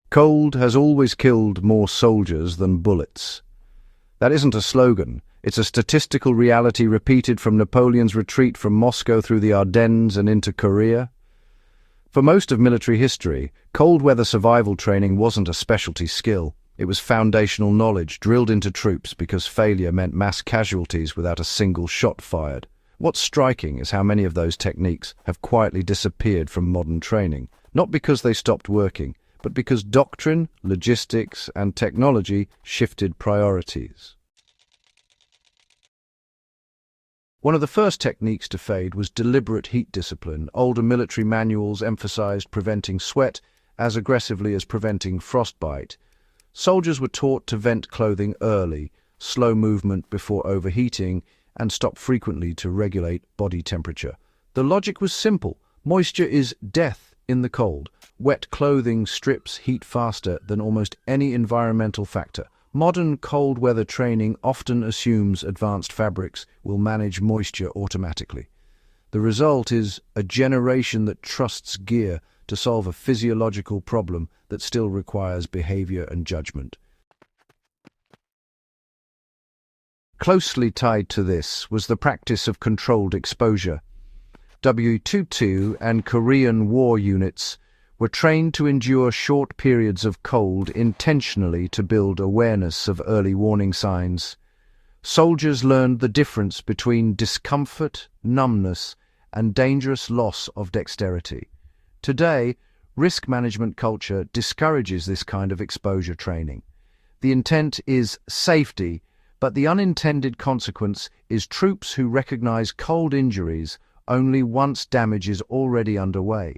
Cold has always killed more soldiers than bullets. That isn't a slogan. It's a statistical reality repeated from Napoleon's retreat from Moscow through the Ardennes and into Korea. For most of military history, cold weather survival training wasn't a specialty skill. It was foundational knowledge drilled into troops because failure meant mass casualties without a single shot fired. What's striking is how many of those techniques have quietly disappeared from modern training, not because they stopped working, but because doctrine, logistics, and technology shifted priorities. One of the first techniques to fade was deliberate heat discipline. Older military manuals emphasized preventing sweat as aggressively as preventing frostbite. Soldiers were taught to vent clothing early, slow movement before overheating, and stop frequently to regulate body temperature. The logic was simple. Moisture is death in the cold. Wet clothing strips heat faster than almost any environmental factor. Modern cold weather training often assumes advanced fabrics will manage moisture automatically. The result is a generation that trusts gear to solve a physiological problem that still requires behavior and judgment. Closely tied to this was the practice of controlled exposure. W-22 and Korean War units were trained to endure short periods of cold intentionally to build awareness of early warning signs. Soldiers learned the difference between discomfort, numbness, and dangerous loss of dexterity. Today, risk management culture discourages this kind of exposure training. The intent is safety, but the unintended consequence is troops who recognize cold injuries only once damage is already underway.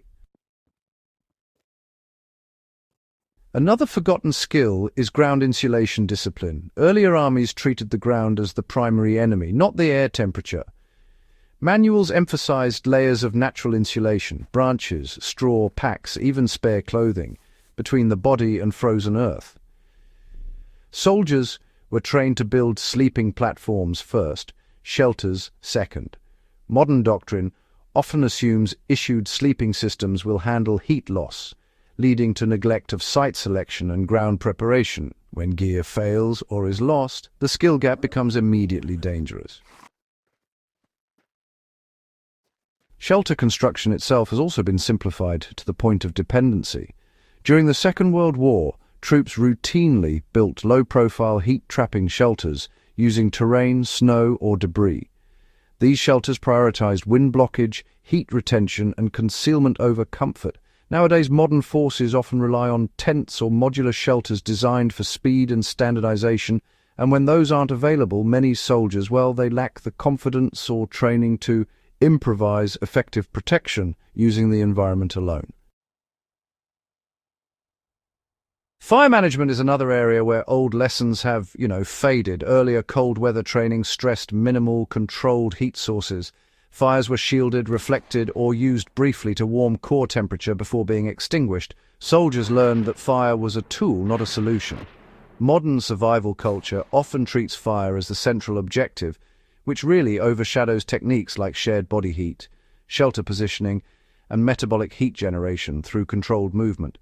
Another forgotten skill is ground insulation discipline. Earlier armies treated the ground as the primary enemy, not the air temperature. Manuals emphasized layers of natural insulation, branches, straw, packs, even spare clothing, between the body and frozen earth. Soldiers were trained to build sleeping platforms first, shelters second. Modern doctrine often assumes issued sleeping systems will handle heat loss, leading to neglect of site selection and ground preparation. When gear fails or is lost, the skill gap becomes immediately dangerous. Shelter construction itself has also been simplified to the point of dependency. During the Second World War, troops routinely built low-profile heat-trapping shelters using terrain, snow, or debris. These shelters prioritized wind blockage, heat retention, and concealment over comfort. Nowadays, modern forces often rely on tents or modular shelters designed for speed and standardization, and when those aren't available, many soldiers, they lack the confidence or training to improvise effective protection using the environment alone. Fire management is another area where old lessons have, faded. Earlier cold weather training stressed minimal, controlled heat sources. Fires were shielded, reflected, or used briefly to warm core temperature before being extinguished. Soldiers learned that fire was a tool, not a solution. Modern survival culture often treats fire as the central objective, which really overshadows techniques like shared body heat, shelter positioning, and metabolic heat generation through controlled movement.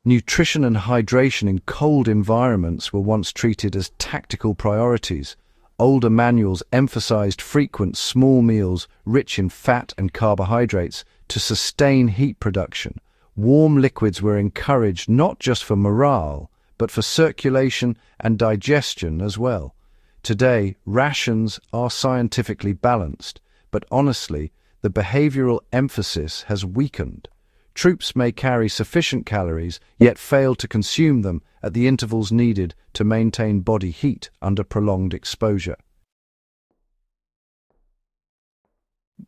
Nutrition and hydration in cold environments were once treated as tactical priorities. Older manuals emphasized frequent small meals rich in fat and carbohydrates to sustain heat production. Warm liquids were encouraged not just for morale, but for circulation and digestion as well. Today, rations are scientifically balanced, but honestly, the behavioral emphasis has weakened. Troops may carry sufficient calories, yet fail to consume them at the intervals needed to maintain body heat under prolonged exposure.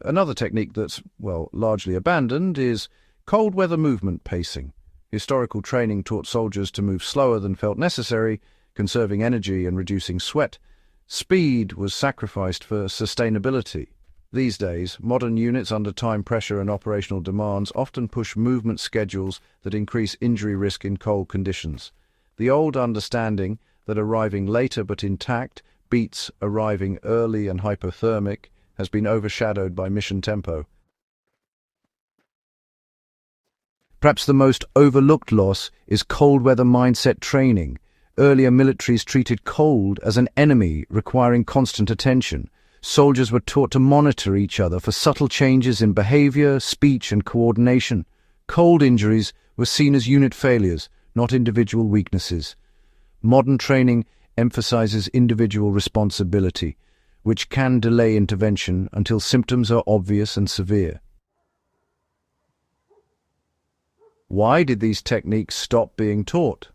Another technique that's, largely abandoned is cold weather movement pacing. Historical training taught soldiers to move slower than felt necessary, conserving energy and reducing sweat. Speed was sacrificed for sustainability. These days, modern units under time pressure and operational demands often push movement schedules that increase injury risk in cold conditions. The old understanding that arriving later but intact beats arriving early and hypothermic has been overshadowed by mission tempo. Perhaps the most overlooked loss is cold weather mindset training. Earlier militaries treated cold as an enemy requiring constant attention. Soldiers were taught to monitor each other for subtle changes in behavior, speech, and coordination. Cold injuries were seen as unit failures, not individual weaknesses. Modern training emphasizes individual responsibility, which can delay intervention until symptoms are obvious and severe. Why did these techniques stop being taught?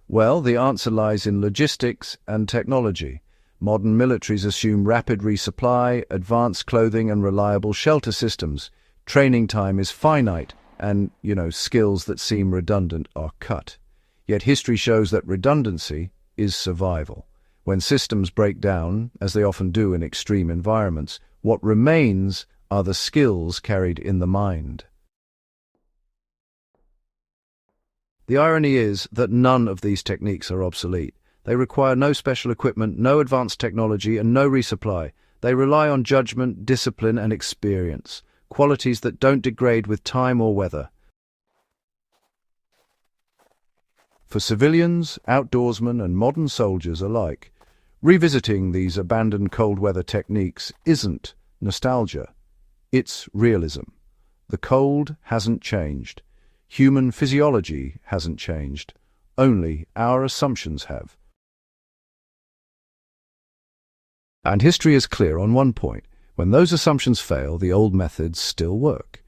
Well, the answer lies in logistics and technology. Modern militaries assume rapid resupply, advanced clothing, and reliable shelter systems. Training time is finite, and, skills that seem redundant are cut. Yet history shows that redundancy is survival. When systems break down, as they often do in extreme environments, what remains are the skills carried in the mind. The irony is that none of these techniques are obsolete. They require no special equipment, no advanced technology, and no resupply. They rely on judgment, discipline, and experience, qualities that don't degrade with time or weather. For civilians, outdoorsmen, and modern soldiers alike, revisiting these abandoned cold weather techniques isn't nostalgia. It's realism. The cold hasn't changed. Human physiology hasn't changed. Only our assumptions have. And history is clear on one point. When those assumptions fail, the old methods still work.